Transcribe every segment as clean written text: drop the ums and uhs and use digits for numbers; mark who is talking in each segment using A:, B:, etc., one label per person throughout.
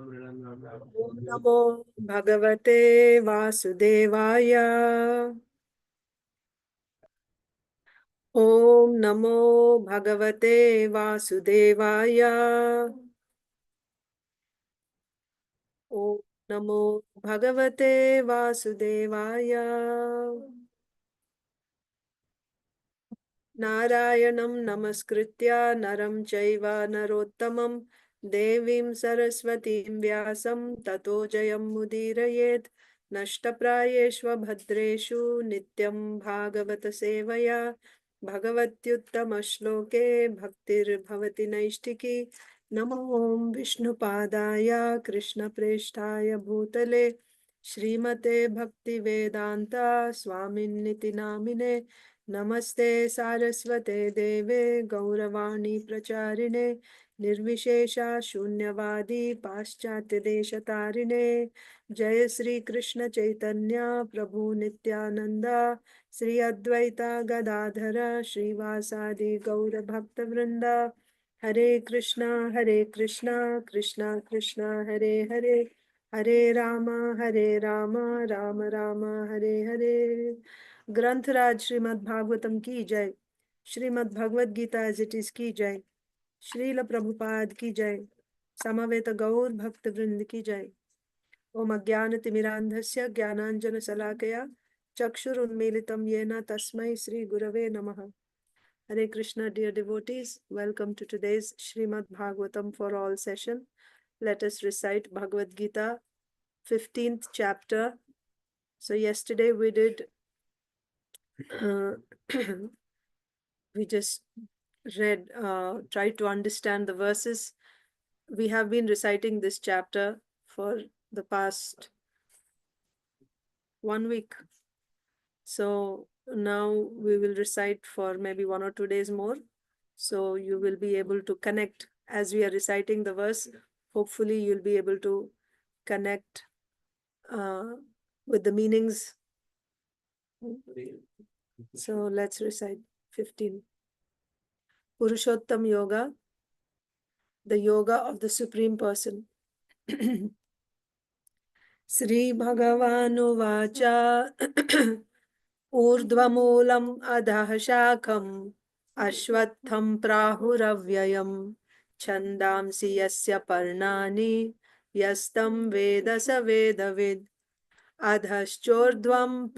A: ॐ नमो भगवते वासुदेवाय। ॐ नमो भगवते वासुदेवाय। ॐ नमो भगवते वासुदेवाय। नारायणं नमस्कृत्य नरं चैव नरोत्तमं देवीं सरस्वतीं व्यासं ततो जयमुदीरयेत्। नष्टप्रायेषु भद्रेषु नित्यं भागवत सेवया भगवत्युत्तमश्लोके भक्तिर्भवति नैष्टिकी। नमो ॐ विष्णुपादाय कृष्णप्रेष्ठाय भूतले श्रीमते भक्तिवेदान्ता स्वामिन्निति नामिने। नमस्ते सारस्वते देवे गौरवाणी प्रचारिणे निर्विशेषा शून्यवादी पाश्चात्य देशतारिणे। जय श्री कृष्ण चैतन्य प्रभु नित्यानंदा श्री अद्वैता गदाधर श्रीवासादि गौर भक्त वृंदा। हरे कृष्णा कृष्णा कृष्णा हरे हरे, हरे राम राम राम हरे हरे। ग्रंथराज श्रीमद् भागवतम की जय। Shrimad Bhagavad Gita as it is की जय। श्रील प्रभुपाद की जय। समवेत गौर भक्त वृंद की जय। ओम अज्ञानतिमिरान्धस्य ज्ञानाञ्जनशलाकया चक्षुरुन्मीलितं येन तस्मै श्री गुरवे नमः। Hare Krishna, dear devotees, welcome to today's Srimad Bhagavatam for All session. Let us recite Bhagavad Gita, 15th chapter. So yesterday we did, we just read, tried to understand the verses. We have been reciting this chapter for the past 1 week. So now we will recite for maybe 1 or 2 days more. So you will be able to connect as we are reciting the verse. Hopefully you'll be able to connect with the meanings. So let's recite 15. Purushottam Yoga, the yoga of the Supreme Person. Sri Bhagavanuvacha Urdhvamulam adhah shakham Ashwatham prahuravyayam Chandamsi yasya parnani Yastam veda sa vedavid Adhaschordhvam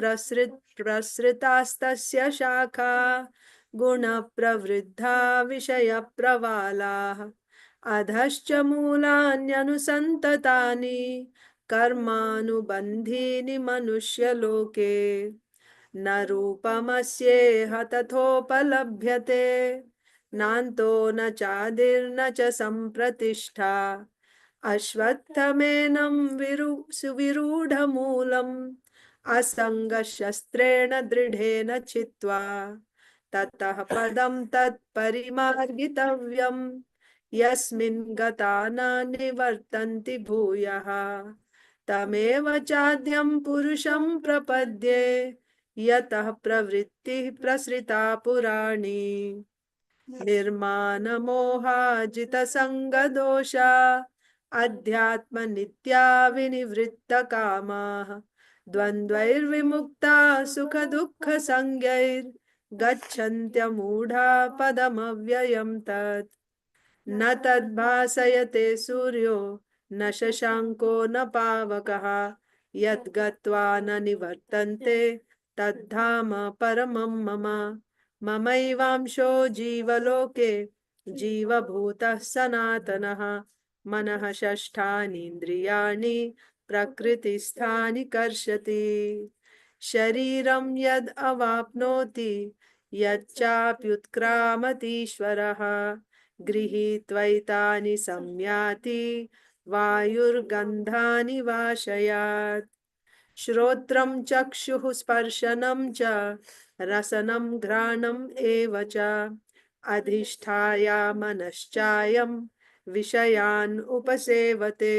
A: prasritastasya shakha Guna pravriddha vishaya pravala Adhascha mulanyanu Karmanubandhini manushya loke न रूपमस्येह तथोपलभ्यते नान्तो न चादिर्न च सम्प्रतिष्ठा अश्वत्थमेनं सुविरूढमूलम् असङ्गशस्त्रेण दृढेन चित्वा ततः पदं तत्परिमार्गितव्यम् यस्मिन् गता न निवर्तन्ति भूयः तमेव चाद्यं पुरुषं प्रपद्ये यतः प्रवृत्तिः प्रसृता पुराणी निर्मानमोहाजितसङ्गदोषा अध्यात्मनित्या विनिवृत्तकामाः द्वन्द्वैर्विमुक्ता सुखदुःखसंज्ञैर्गच्छन्त्यमूढा पदमव्ययं तत् न तद्भासयते सूर्यो न शशाङ्को न पावकः यद्गत्वा न निवर्तन्ते तद्धाम परमं मम ममैवांशो जीवलोके जीवभूतः सनातनः मनः षष्ठानीन्द्रियाणि प्रकृतिस्थानि कर्षति शरीरं यद् अवाप्नोति यच्चाप्युत्क्रामतीश्वरः गृहीत्वैतानि संयाति वायुर्गन्धानि वाशयात् श्रोत्रं चक्षुः स्पर्शनं च रसनं घ्राणम् एव च अधिष्ठाया मनश्चायं विषयान् उपसेवते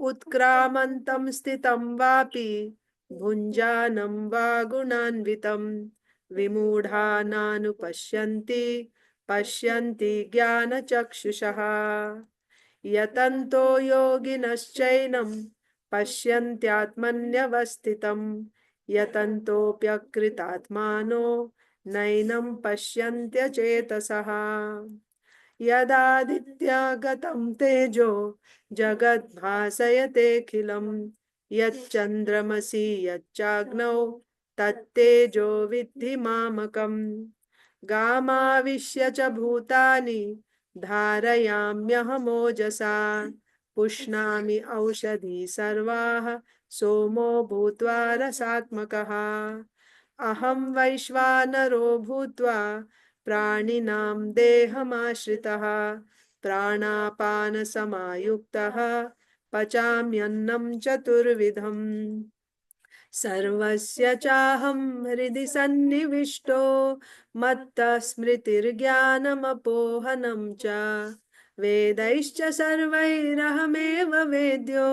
A: उत्क्रामन्तं स्थितं वापि भुञ्जानं वा गुणान्वितं विमूढा नानुपश्यन्ति पश्यन्ति ज्ञानचक्षुषः yatanto yoginaschainam pasyantyatmanyavasthitam yatantopyakritatmano nainam pasyantyachetasaha yadaditya tejo jagadbhasayate yacchandramasi yaccagno tattejo vidhi mamakam गामाविश्य च भूतानि धारयाम्यहमोजसा पुष्णामि औषधी सर्वाः सोमो भूत्वा रसात्मकः अहं वैश्वानरो भूत्वा प्राणिनां देहमाश्रितः प्राणापानसमायुक्तः पचाम्यन्नं चतुर्विधम् सर्वस्य चाहं हृदि सन्निविष्टो मत्तः स्मृतिर्ज्ञानमपोहनं च वेदैश्च सर्वैरहमेव वेद्यो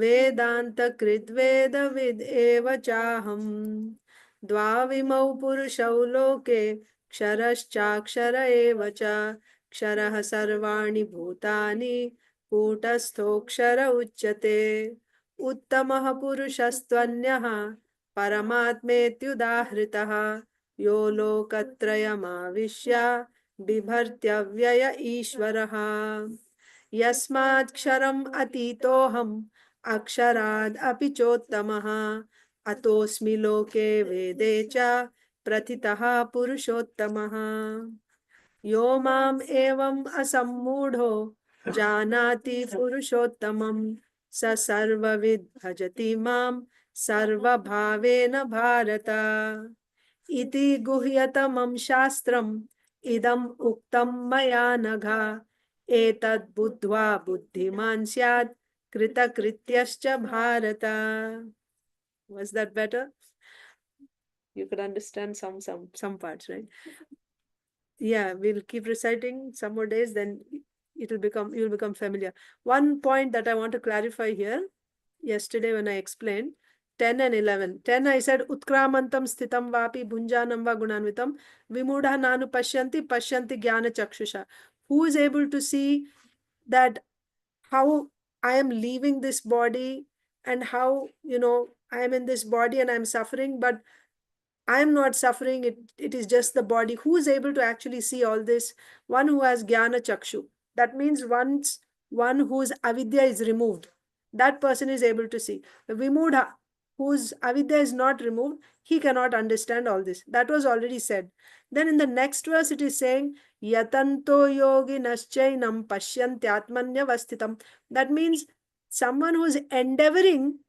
A: वेदान्तकृद्वेदविद् एव चाहम् द्वाविमौ पुरुषौ लोके क्षरश्चाक्षर एव च क्षरः सर्वाणि भूतानि कूटस्थोऽक्षर उच्यते उत्तमः पुरुषस्त्वन्यः परमात्मेत्युदाहृतः यो लोकत्रयमाविश्य बिभर्त्यव्यय ईश्वरः यस्मात्क्षरम् अतीतोऽहम् अक्षराद् अपि चोत्तमः अतोऽस्मि लोके वेदे च प्रथितः पुरुषोत्तमः यो माम् एवम् असम्मूढो जानाति पुरुषोत्तमम् स सर्वविद् भजति माम् सर्वभावेन भारत इति गुह्यतमं शास्त्रम् इदम् उक्तं मया नघ एतद् बुद्ध्वा बुद्धिमान् स्यात् कृतकृत्यश्च Bharat. Was that better? You could understand some parts, right? Yeah, we'll keep reciting some more days, then you'll become familiar. One point that I want to clarify here, yesterday when I explained 10 and 11. 10 I said utkramantam sthitam vapi bhunjanam va gunanvitam vimudha nanu pashyanti jnana chakshusha. Who is able to see that how I am leaving this body and how, I am in this body and I am suffering, but I am not suffering, it is just the body. Who is able to actually see all this? One who has jnana chakshu. That means one whose avidya is removed. That person is able to see. The vimudha, whose avidya is not removed, he cannot understand all this. That was already said. Then in the next verse it is saying, yatanto yogi naschainam pashyantyatmanya vastitam. That means someone who is endeavoring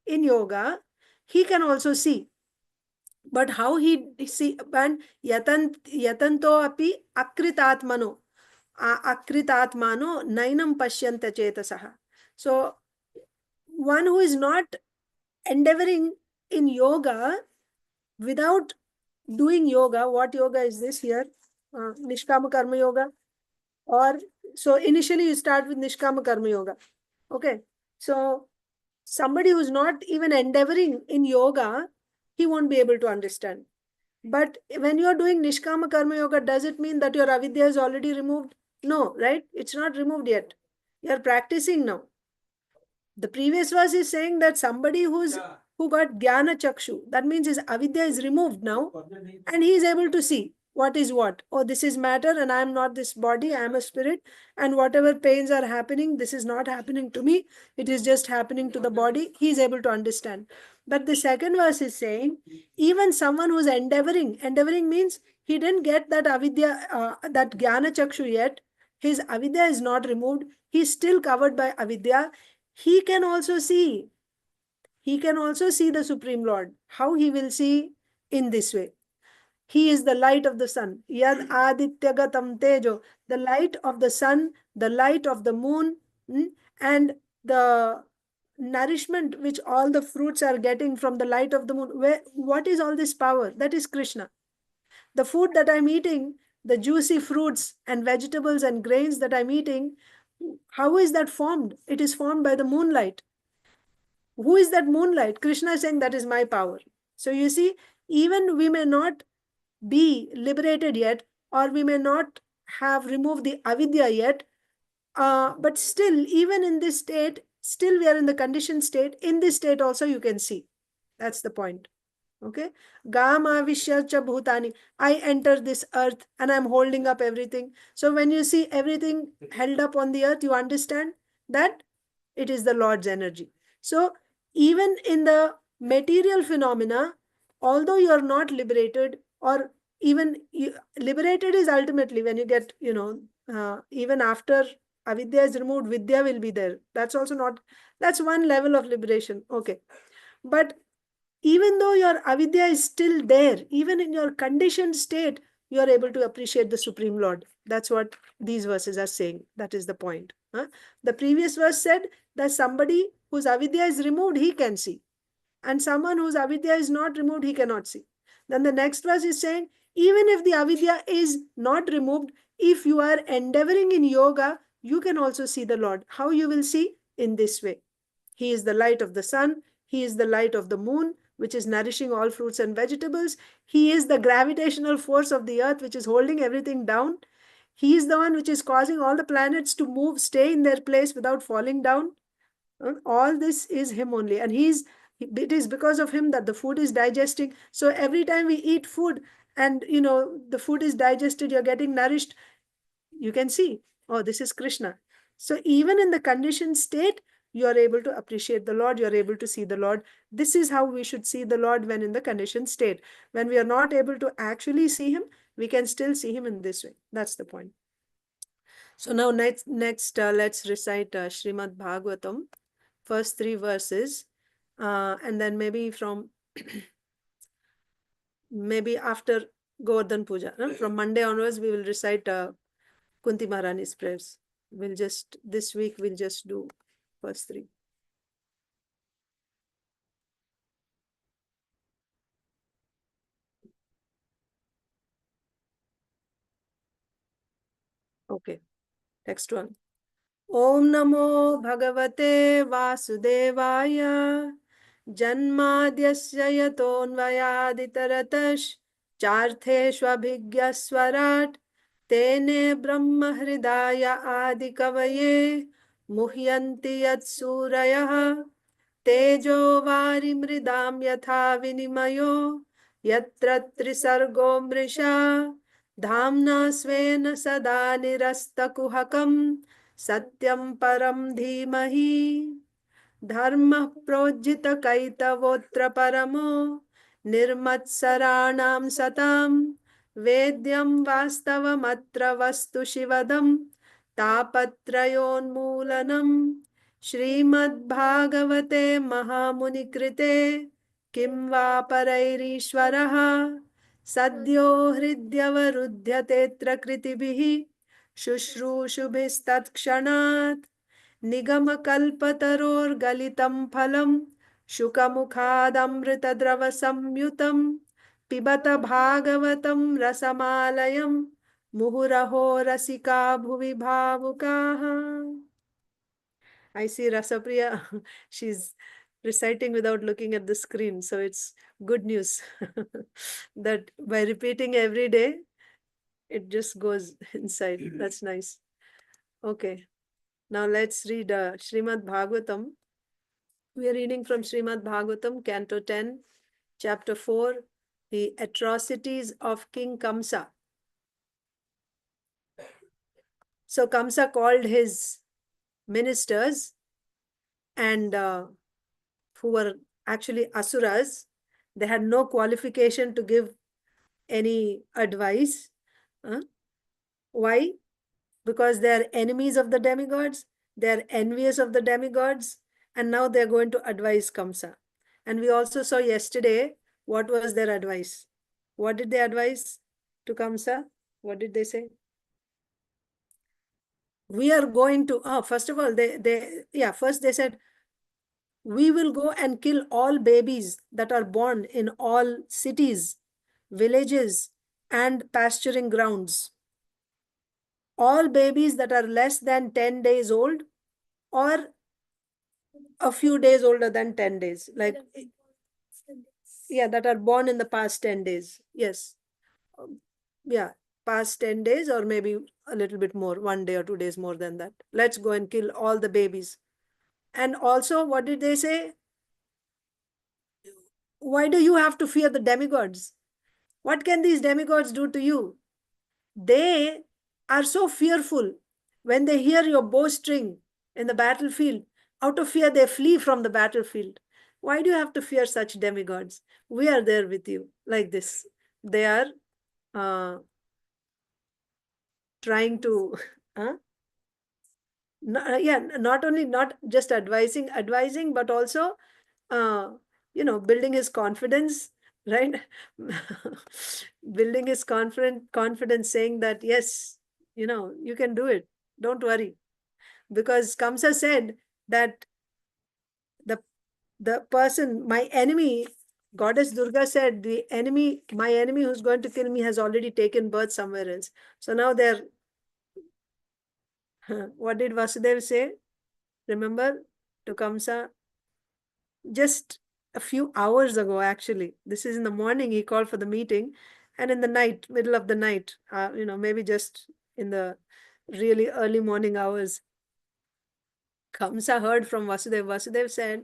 A: in yoga, he can also see. But how he see, and yatanto api akritatmano nainam pashyanta chetasaha. So one who is not endeavoring in yoga, without doing yoga, what yoga is this here? Nishkama karma yoga. Or so initially you start with nishkama karma yoga. Okay, so somebody who's not even endeavoring in yoga, he won't be able to understand. But when you're doing Nishkama Karma Yoga, does it mean that your avidya is already removed? No, right? It's not removed yet. You're practicing now. The previous verse is saying that somebody who got Jnana Chakshu, that means his avidya is removed now, and he is able to see what is what. Oh, this is matter, and I am not this body, I am a spirit, and whatever pains are happening, this is not happening to me, it is just happening to the body. He is able to understand. But the second verse is saying, even someone who is endeavoring means he didn't get that avidya, that Jnana Chakshu yet, his avidya is not removed, he is still covered by avidya. He can also see the Supreme Lord. How he will see? In this way. He is the light of the sun. Yad adityagatam tejo. The light of the sun, the light of the moon, and the nourishment which all the fruits are getting from the light of the moon. What is all this power? That is Krishna. The food that I'm eating, the juicy fruits and vegetables and grains that I'm eating, how is that formed? It is formed by the moonlight. Who is that moonlight? Krishna is saying that is my power. So you see, even we may not be liberated yet, or we may not have removed the avidya yet, But still, even in this state, still we are in the conditioned state. In this state also you can see. That's the point. Okay. Gama Vishyacha Bhutani. I enter this earth and I'm holding up everything. So when you see everything held up on the earth, you understand that it is the Lord's energy. So even in the material phenomena, although you are not liberated, or even liberated is ultimately when you get, even after avidya is removed, vidya will be there. That's also not, that's one level of liberation. Okay. But even though your avidya is still there, even in your conditioned state, you are able to appreciate the Supreme Lord. That's what these verses are saying. That is the point. Huh? The previous verse said that somebody whose avidya is removed, he can see. And someone whose avidya is not removed, he cannot see. Then the next verse is saying, even if the avidya is not removed, if you are endeavoring in yoga, you can also see the Lord. How you will see? In this way. He is the light of the sun. He is the light of the moon, which is nourishing all fruits and vegetables. He is the gravitational force of the earth, which is holding everything down. He is the one which is causing all the planets to move, stay in their place without falling down. All this is him only. And it is because of him that the food is digesting. So every time we eat food and, the food is digested, you're getting nourished, you can see, oh, this is Krishna. So even in the conditioned state, you are able to appreciate the Lord, you are able to see the Lord. This is how we should see the Lord when in the conditioned state. When we are not able to actually see him, we can still see him in this way. That's the point. So now next let's recite Srimad Bhagavatam, first 3 verses, and then maybe from maybe after Govardhan Puja, from Monday onwards, we will recite Kunti Maharani's prayers. This week we'll just do first 3. Okay, next one. Om Namo Bhagavate Vasudevaya Janmadhyasya Yatonvayaditaratas Chartheshwabhigyaswarat Tene Brahma Hridaya Adikavaye Muhyanti Yatsurayah Tejo Varimridam Yatha Vinimayo Yatra Trisargo Mrisha Dhamna Svena Sada Nirastakuhakam Satyam Param Dhimahi Dharma Projita Kaitavotra Paramo Nirmatsaranam Satam Vedyam Vastavamatra Vastu Shivadam Tapatrayonmulanam Srimad-Bhagavate Mahamuni-krite Kim va parairishvaraha Sadyo hridyavaruddhyatetra kritibihi Shushrushubistatskshanat Nigamakalpatarorgalitam phalam Shukamukhadamritadravasamyutam Pibata Bhagavatam Rasamalayam Muhuraho Rasika Bhuvi Bhavukaha. I see Rasapriya, she's reciting without looking at the screen. So it's good news that by repeating every day, it just goes inside. That's nice. Okay. Now let's read Srimad Bhagavatam. We are reading from Srimad Bhagavatam, Canto 10, Chapter 4, the Atrocities of King Kamsa. So Kamsa called his ministers and who were actually asuras. They had no qualification to give any advice. Why? Because they are enemies of the demigods, they are envious of the demigods, and now they are going to advise Kamsa. And we also saw yesterday what was their advice. What did they advise to Kamsa? What did they say? We are going to, first of all, first they said, we will go and kill all babies that are born in all cities, villages, and pasturing grounds. All babies that are less than 10 days old or a few days older than 10 days. Like, yeah, that are born in the past 10 days. Yes. Yeah, past 10 days, or maybe a little bit more, 1 day or 2 days more than that. Let's go and kill all the babies. And also, what did they say? Why do you have to fear the demigods? What can these demigods do to you? They are so fearful. When they hear your bowstring in the battlefield, out of fear, they flee from the battlefield. Why do you have to fear such demigods? We are there with you, like this. They are uh, trying to, huh? Yeah, not only not just advising, but also, uh, building his confidence, right? Building his confidence, saying that, yes, you can do it. Don't worry. Because Kamsa said that the the person, my enemy, Goddess Durga said, my enemy who's going to kill me has already taken birth somewhere else. So now they're, what did Vasudeva say? Remember, to Kamsa, just a few hours ago, actually. This is in the morning, he called for the meeting, and in the night, middle of the night, maybe just in the really early morning hours, Kamsa heard from Vasudeva. Vasudeva said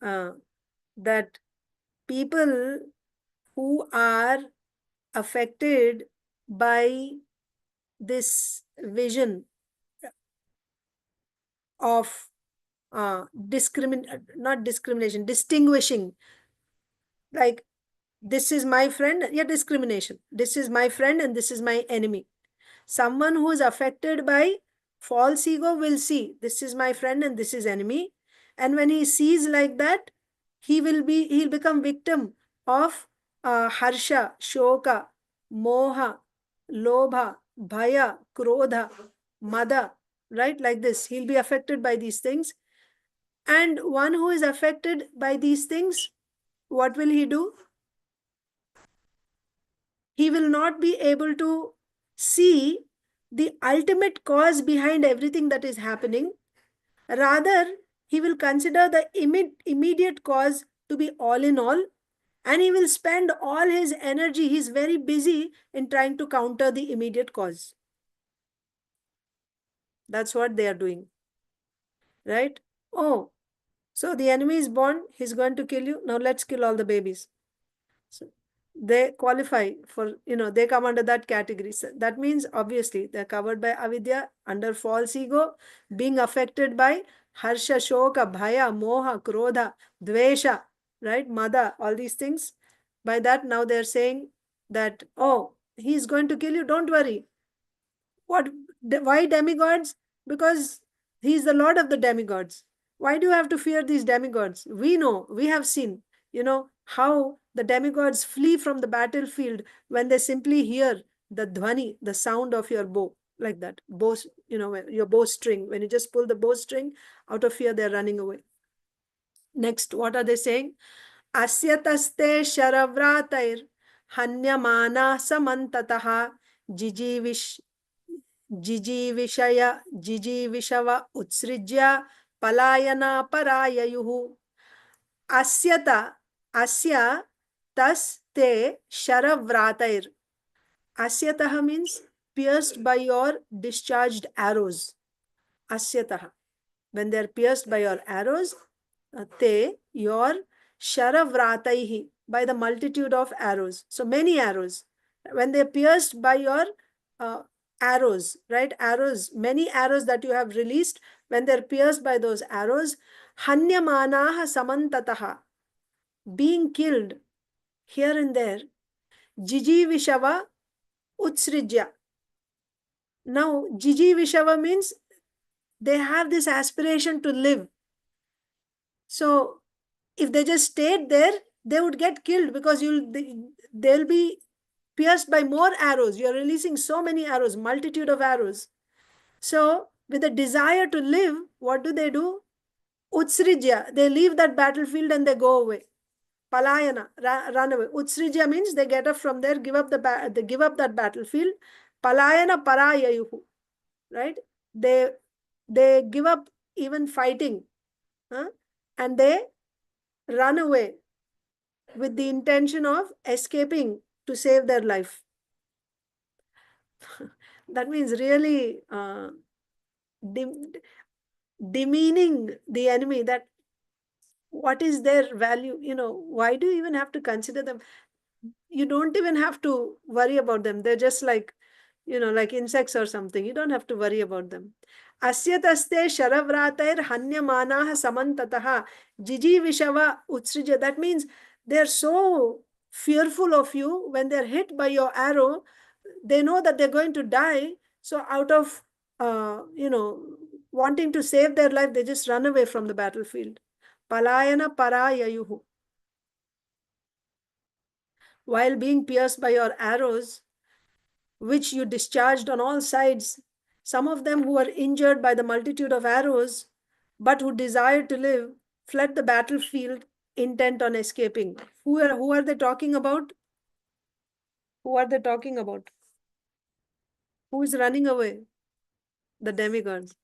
A: uh, that people who are affected by this vision of not discrimination, distinguishing, like, this is my friend, yeah, discrimination. This is my friend and this is my enemy. Someone who is affected by false ego will see this is my friend and this is enemy. And when he sees like that, he'll become victim of harsha, shoka, moha, lobha, bhaya, krodha, mada, right? Like this. He'll be affected by these things. And one who is affected by these things, what will he do? He will not be able to see the ultimate cause behind everything that is happening. Rather, he will consider the immediate cause to be all in all, and he will spend all his energy. He's very busy in trying to counter the immediate cause. That's what they are doing, right? Oh, so the enemy is born, he's going to kill you. Now let's kill all the babies. So they qualify for, they come under that category. So that means obviously they're covered by avidya, under false ego, being affected by harsha, shoka, bhaya, moha, krodha, dvesha, right? Mada, all these things. By that, now they're saying that, oh, he's going to kill you, don't worry. What? Why demigods? Because he's the lord of the demigods. Why do you have to fear these demigods? We know, we have seen, how the demigods flee from the battlefield when they simply hear the dhvani, the sound of your bow, like that. Bow, your bowstring. When you just pull the bowstring, out of fear, they're running away. Next, what are they saying? Asyataste sharavratir hanyamana samantataha jijivish जिजीविषव उत्सृज्य पलायना पराययुः अस्यत asya tas te sharavratayr. Asyatah means pierced by your discharged arrows. Asyatah. When they are pierced by your arrows, te, your sharavrataihi, by the multitude of arrows. So many arrows. When they are pierced by your arrows, right? Arrows, many arrows that you have released, when they're pierced by those arrows, hanyamanaha samantataha, being killed here and there, jijivishava utsrijya. Now, jijivishava means they have this aspiration to live. So, if they just stayed there, they would get killed because they'll be pierced by more arrows. You're releasing so many arrows, multitude of arrows. So, with a desire to live, what do? Utsrijya, they leave that battlefield and they go away. Palayana, run away. Utsrijya means they get up from there, they give up that battlefield. Palayana parayayuhu, right? They give up even fighting, and they run away with the intention of escaping to save their life. That means really demeaning the enemy, that what is their value? Why do you even have to consider them? You don't even have to worry about them. They're just like, like insects or something. You don't have to worry about them. Asya taste sharavratar hanyamanaha samantataha jiji vishava utsrija. That means they're so fearful of you when they're hit by your arrow. They know that they're going to die. So out of, wanting to save their life, they just run away from the battlefield. Palayana parayayuhu. While being pierced by your arrows, which you discharged on all sides, some of them who were injured by the multitude of arrows, but who desired to live, fled the battlefield intent on escaping. Who are they talking about? Who are they talking about? Who is running away? The demigods.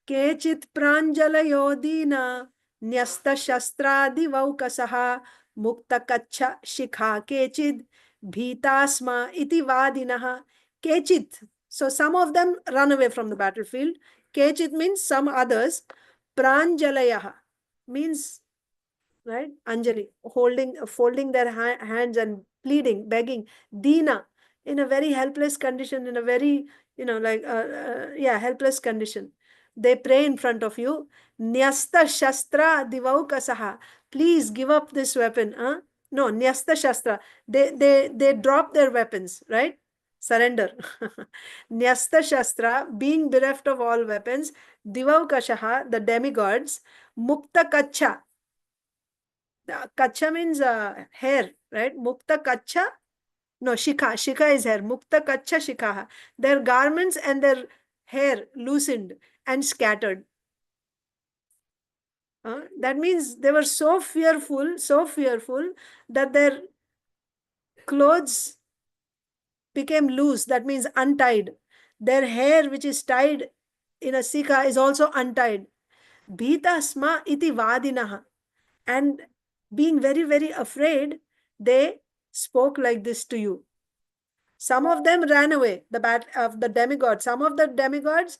A: केचित् प्राञ्जलयोदीना न्यस्तशस्त्रादिवौकसः मुक्तकच्छ शिखा केचिद् भीतास्मा iti vadinah. Kechit. So some of them run away from the battlefield. Kechit means some others. Pranjalayah means, right, Anjali, folding their hands and pleading, begging. Dina, in a very helpless condition, in a very, helpless condition. They pray in front of you. Nyasta shastra divaukasaha. Please give up this weapon. No, nyasta shastra. They drop their weapons, right? Surrender. Nyasta shastra, being bereft of all weapons. Divaukashaha, the demigods. Mukta kacha. Kacha means hair, right? Mukta kacha. No, shikha. Shikha is hair. Mukta kacha shikha. Their garments and their hair loosened and scattered. That means they were so fearful that their clothes became loose. That means untied. Their hair, which is tied in a sikha, is also untied. Bhita sma iti vadinaha. And being very, very afraid, they spoke like this to you. Some of them ran away, the demigods. Some of the demigods,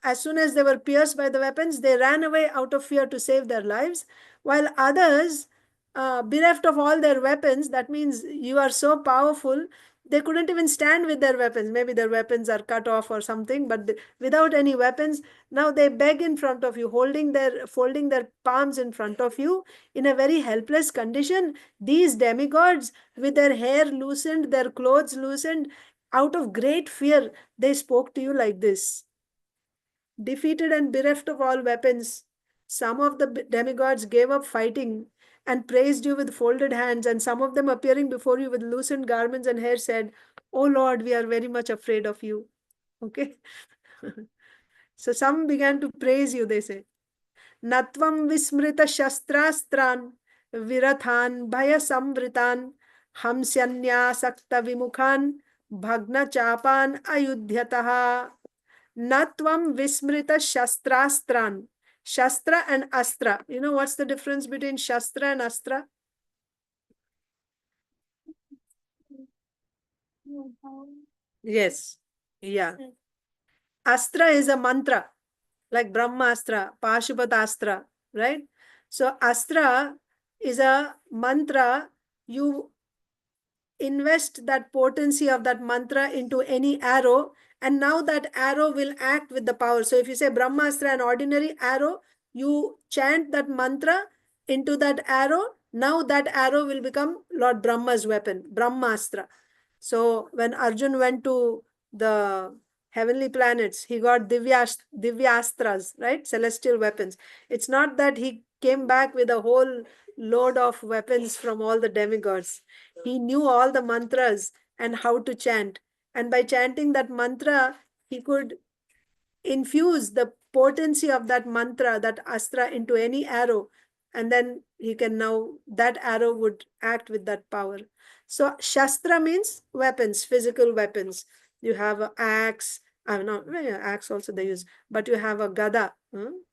A: as soon as they were pierced by the weapons, they ran away out of fear to save their lives, while others, bereft of all their weapons, that means you are so powerful, they couldn't even stand with their weapons. Maybe their weapons are cut off or something, but without any weapons, now they beg in front of you, folding their palms in front of you in a very helpless condition. These demigods, with their hair loosened, their clothes loosened, out of great fear, they spoke to you like this. Defeated and bereft of all weapons, some of the demigods gave up fighting and praised you with folded hands, and some of them, appearing before you with loosened garments and hair, said, "Oh Lord, we are very much afraid of you." Okay. So some began to praise you, they say. Natvam vismrita shastrastran virathan bhaya samvritan hamsyanya sakta vimukhan bhagna chapan ayudhyataha. Natvam vismrita shastrastran. Shastra and astra. You know what's the difference between shastra and astra? Yes. Yeah. Astra is a mantra, like Brahmastra, Pashupatastra, right? So Astra is a mantra. You invest that potency of that mantra into any arrow, and now that arrow will act with the power. So if you say Brahmastra, an ordinary arrow, you chant that mantra into that arrow, now that arrow will become Lord Brahma's weapon, Brahmastra. So when Arjun went to the heavenly planets, he got Divyastras, right? Celestial weapons. It's not that he came back with a whole load of weapons from all the demigods. He knew all the mantras and how to chant. And by chanting that mantra, he could infuse the potency of that mantra, that astra, into any arrow. And then he can now, that arrow would act with that power. So Shastra means weapons, physical weapons. You have an axe, no, axe also they use, but you have a gada,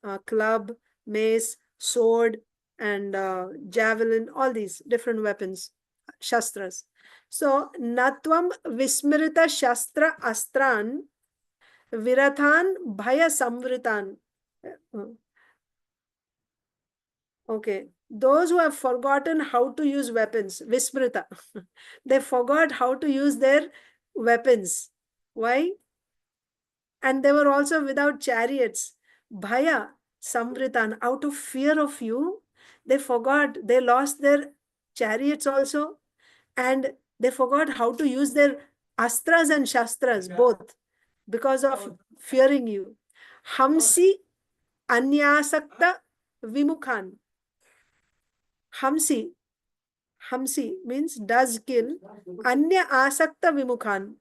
A: a club, mace, sword, and javelin, all these different weapons, Shastras. So, natvam vismrita shastra astran virathan bhaya samvritan. Okay. Those who have forgotten how to use weapons, vismrita, they forgot how to use their weapons. Why? And they were also without chariots. Bhaya, samvritan, out of fear of you, they forgot, they lost their chariots also, and they forgot how to use their astras and shastras, both, because of fearing you. Hamsi anyasakta vimukhan. Hamsi, Hamsi means does kill. Anya asakta vimukhan.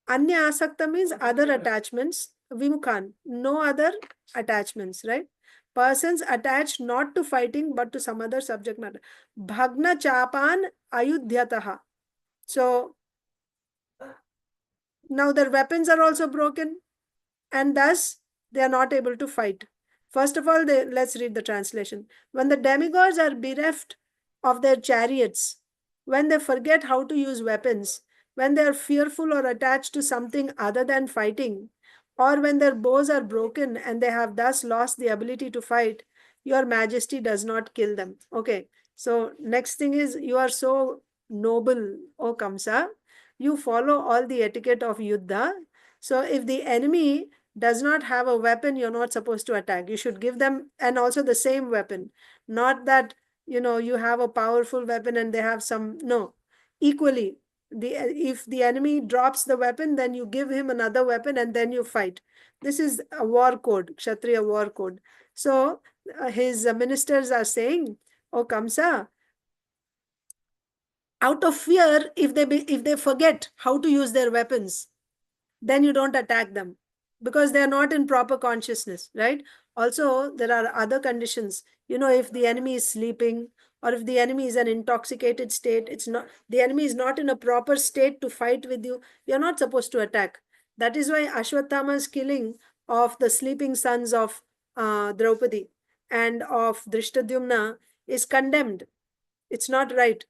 A: Anya asakta means other attachments. Vimukhan, no other attachments, right? Persons attached not to fighting but to some other subject matter. Bhagna chapan ayudhyataha. So now their weapons are also broken, and thus they are not able to fight. First of all, let's read the translation. When the demigods are bereft of their chariots, when they forget how to use weapons, when they are fearful or attached to something other than fighting, or when their bows are broken and they have thus lost the ability to fight, your majesty does not kill them. Okay, so next thing is, you are so noble, O Kamsa. You follow all the etiquette of Yuddha. So if the enemy does not have a weapon, you're not supposed to attack. You should give them, and also the same weapon. Not that, you have a powerful weapon and they have some, no. Equally, if the enemy drops the weapon, then you give him another weapon and then you fight. This is a war code, Kshatriya war code. So his ministers are saying, oh Kamsa, out of fear, if they forget how to use their weapons, then you don't attack them, because they are not in proper consciousness, right? Also, there are other conditions. If the enemy is sleeping, or if the enemy is an intoxicated state, the enemy is not in a proper state to fight with you, you're not supposed to attack. That is why Ashwatthama's killing of the sleeping sons of Draupadi and of Drishtadyumna is condemned. It's not right.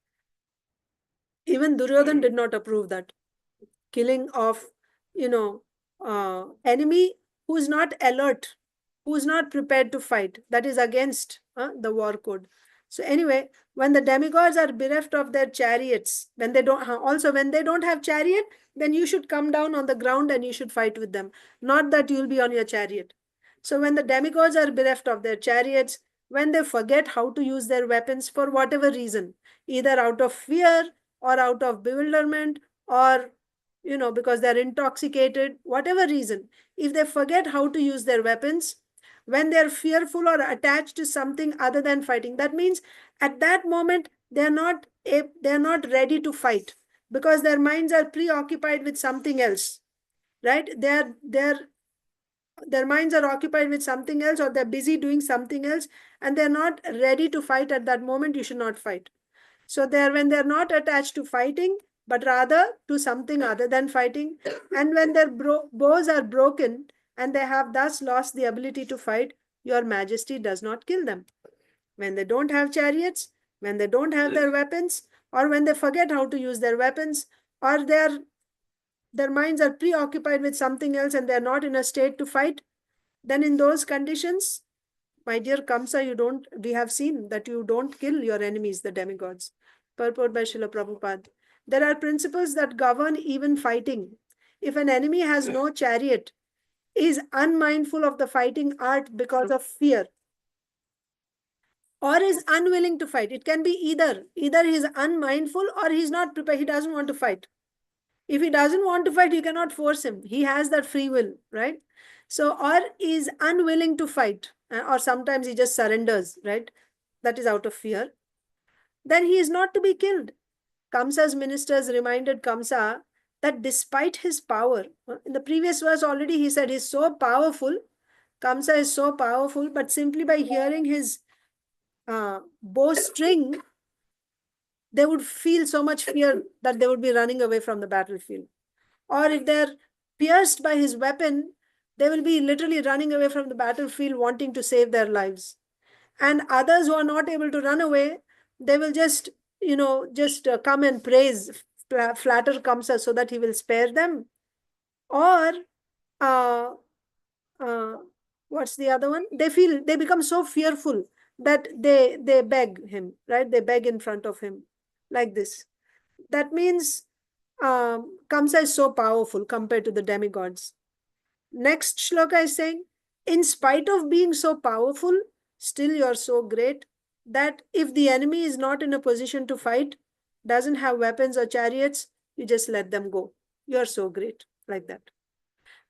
A: Even Duryodhan did not approve that killing of, enemy who is not alert, who is not prepared to fight. That is against the war code. So anyway, when the demigods are bereft of their chariots, when they don't, also when they don't have chariot, then you should come down on the ground and you should fight with them. Not that you'll be on your chariot. So when the demigods are bereft of their chariots, when they forget how to use their weapons for whatever reason, either out of fear or out of bewilderment, or because they're intoxicated, whatever reason, if they forget how to use their weapons, when they're fearful or attached to something other than fighting, that means at that moment they're not ready to fight, because their minds are preoccupied with something else, right? Their minds are occupied with something else, or they're busy doing something else, and they're not ready to fight at that moment. You should not fight. So when they're not attached to fighting, but rather to something other than fighting, and when their bows are broken and they have thus lost the ability to fight, your majesty does not kill them. When they don't have chariots, when they don't have their weapons, or when they forget how to use their weapons, or their minds are preoccupied with something else and they're not in a state to fight, then in those conditions, my dear Kamsa, we have seen that you don't kill your enemies, the demigods. Purport by Srila Prabhupada. There are principles that govern even fighting. If an enemy has no chariot, is unmindful of the fighting art because of fear, or is unwilling to fight. It can be either. Either he is unmindful or he's not prepared. He doesn't want to fight. If he doesn't want to fight, you cannot force him. He has that free will, right? So, or is unwilling to fight, or sometimes he just surrenders, right? That is out of fear. Then he is not to be killed. Kamsa's ministers reminded Kamsa that despite his power, in the previous verse already he said he's so powerful, Kamsa is so powerful, but simply by hearing his bowstring, they would feel so much fear that they would be running away from the battlefield. Or if they're pierced by his weapon, they will be literally running away from the battlefield wanting to save their lives. And others who are not able to run away, they will just just come and praise, flatter Kamsa so that he will spare them? Or uh, uh, what's the other one? They become so fearful that they beg him, right? They beg in front of him like this. That means Kamsa is so powerful compared to the demigods. Next shloka is saying, in spite of being so powerful, still you're so great that if the enemy is not in a position to fight, doesn't have weapons or chariots, you just let them go. You're so great, like that.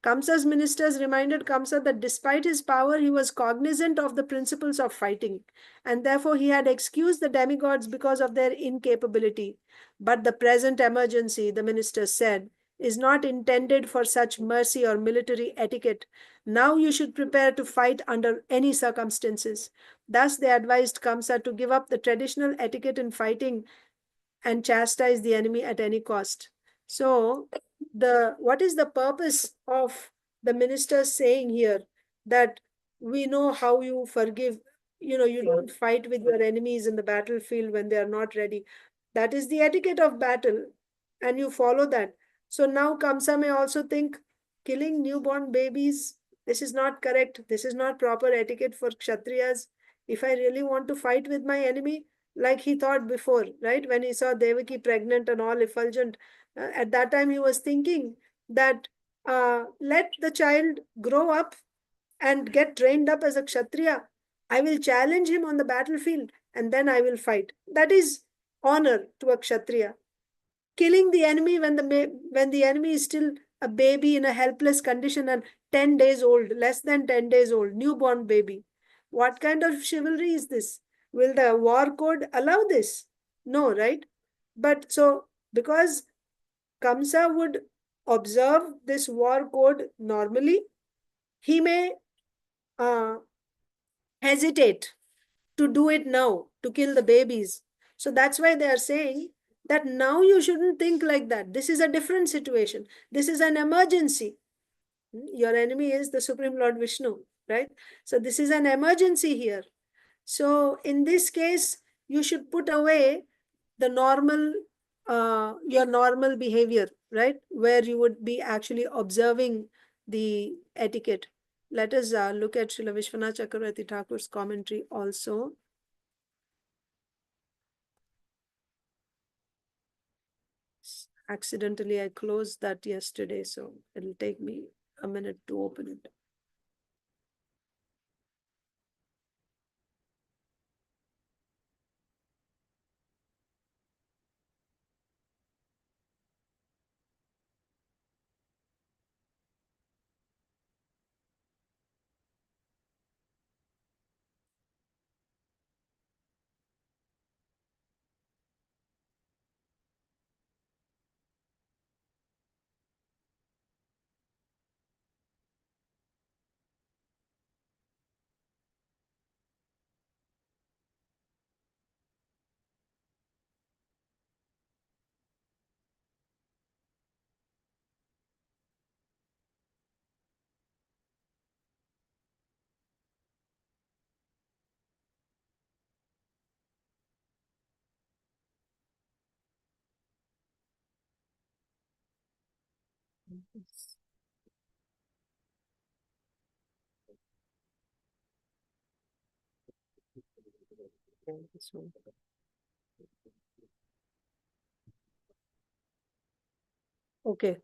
A: Kamsa's ministers reminded Kamsa that despite his power, he was cognizant of the principles of fighting, and therefore he had excused the demigods because of their incapability. But the present emergency, the ministers said, is not intended for such mercy or military etiquette. Now you should prepare to fight under any circumstances. Thus, they advised Kamsa to give up the traditional etiquette in fighting and chastise the enemy at any cost. So, what is the purpose of the minister saying here that we know how you forgive? You don't fight with your enemies in the battlefield when they are not ready. That is the etiquette of battle, and you follow that. So now Kamsa may also think killing newborn babies, this is not correct. This is not proper etiquette for Kshatriyas. If I really want to fight with my enemy, like he thought before, right? When he saw Devaki pregnant and all effulgent, at that time he was thinking that let the child grow up and get trained up as a Kshatriya. I will challenge him on the battlefield and then I will fight. That is honor to a Kshatriya. Killing the enemy when the enemy is still a baby in a helpless condition and 10 days old, less than 10 days old, newborn baby. What kind of chivalry is this? Will the war code allow this? No, right? But so, because Kamsa would observe this war code normally, he may uh, hesitate to do it now, to kill the babies. So that's why they are saying that now you shouldn't think like that. This is a different situation. This is an emergency. Your enemy is the Supreme Lord Vishnu, right? So this is an emergency here. So in this case, you should put away the your normal behavior, right? Where you would be actually observing the etiquette. Let us look at Srila Vishwanath Chakravarti Thakur's commentary also. Accidentally, I closed that yesterday, so it'll take me a minute to open it. Okay.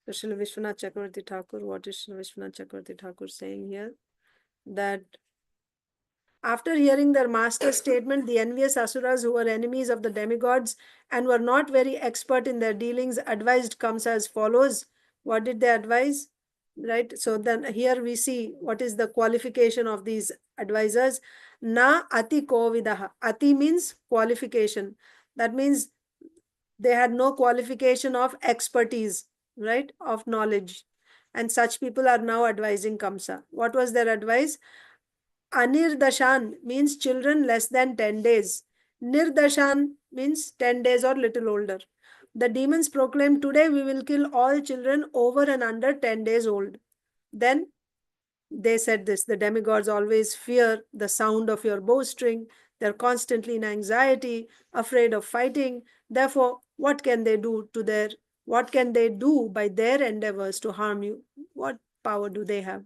A: So Srila Vishwanath Chakravarti Thakur, what is Srila Vishwanath Chakravarti Thakur saying here? That after hearing their master's statement, the envious asuras who were enemies of the demigods and were not very expert in their dealings advised Kamsa as follows. What did they advise? Right? So then here we see what is the qualification of these advisors. Na ati kovidaha. Ati means qualification. That means they had no qualification of expertise, right? Of knowledge. And such people are now advising Kamsa. What was their advice? Anirdashan means children less than 10 days. Nirdashan means 10 days or little older. The demons proclaimed, today we will kill all children over and under 10 days old. Then they said this, the demigods always fear the sound of your bowstring. They're constantly in anxiety, afraid of fighting. Therefore, what can they do by their endeavors to harm you? What power do they have?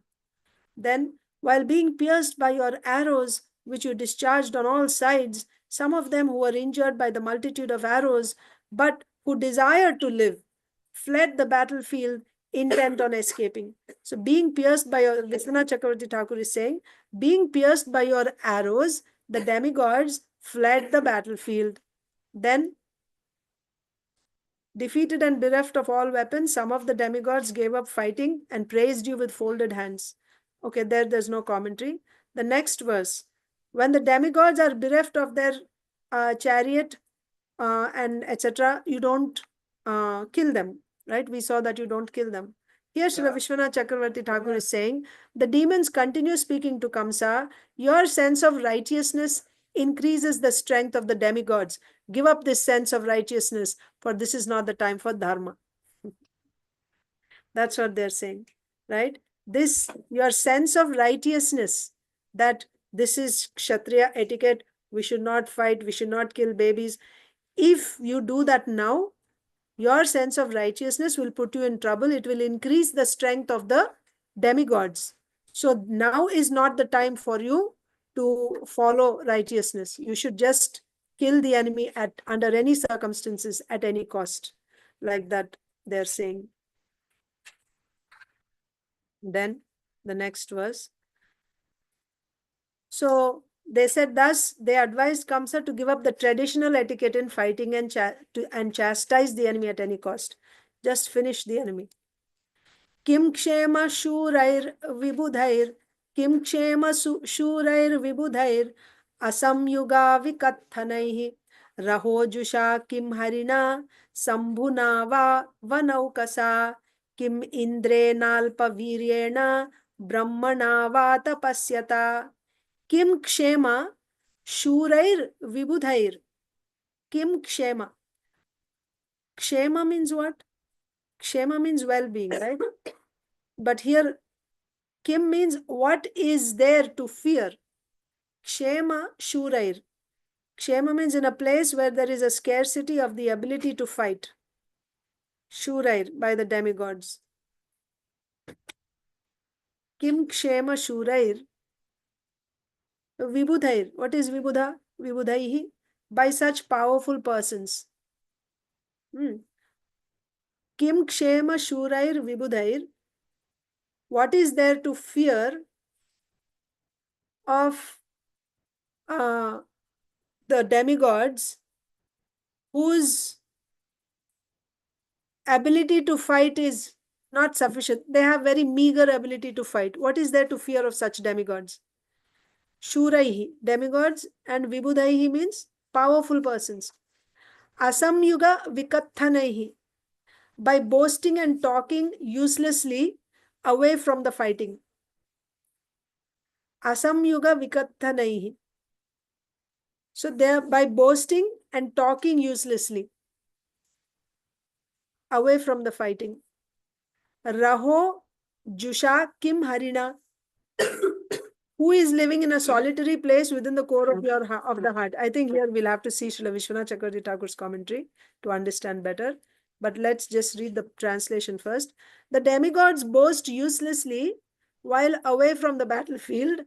A: Then, while being pierced by your arrows, which you discharged on all sides, some of them who were injured by the multitude of arrows, but who desired to live, fled the battlefield intent on escaping. So, being pierced by your, Vishwanath Chakravarti Thakur is saying, being pierced by your arrows, the demigods fled the battlefield. Then, defeated and bereft of all weapons, some of the demigods gave up fighting and praised you with folded hands. Okay, there's no commentary. The next verse. When the demigods are bereft of their chariot and etc., you don't kill them, right? We saw that you don't kill them. Here, Srila Vishwanath Chakravarti Thakur is saying, the demons continue speaking to Kamsa. Your sense of righteousness increases the strength of the demigods. Give up this sense of righteousness, for this is not the time for dharma. That's what they're saying, right? This, your sense of righteousness, that this is Kshatriya etiquette, we should not fight, we should not kill babies. If you do that now, your sense of righteousness will put you in trouble. It will increase the strength of the demigods. So now is not the time for you to follow righteousness. You should just kill the enemy at under any circumstances, at any cost. Like that, they're saying. Then the next verse. So they said, thus they advised Kamsa to give up the traditional etiquette in fighting and chastise the enemy at any cost. Just finish the enemy. Kim kshema shurair vibudhair, kim kshema shurair vibudhair, asamyuga vikathanaihi, rahojusha kim harina, sambhuna va vanaukasa, kim indre nalpa viryena, brahmana va tapasyata. Kim kshema shurair vibudhair. Kim kshema. Kshema means what? Kshema means well-being, right? But here, kim means what is there to fear. Kshema shurair. Kshema means in a place where there is a scarcity of the ability to fight. Shurair, by the demigods. Kim kshema shurair. Vibudhair. What is vibudha? Vibudhaihi. By such powerful persons. Kim kshema shurair vibudhair. What is there to fear of the demigods whose ability to fight is not sufficient? They have very meager ability to fight. What is there to fear of such demigods? Shuraihi, demigods, and Vibudhaihi means powerful persons. Asamyuga vikathanaihi, by boasting and talking uselessly away from the fighting. Asamyuga vikathanaihi. So they are by boasting and talking uselessly away from the fighting. Raho Jusha Kim Harina. Who is living in a solitary place within the core of the heart? I think here we'll have to see Srila Vishwanath Chakravarti Thakur's commentary to understand better. But let's just read the translation first. The demigods boast uselessly while away from the battlefield.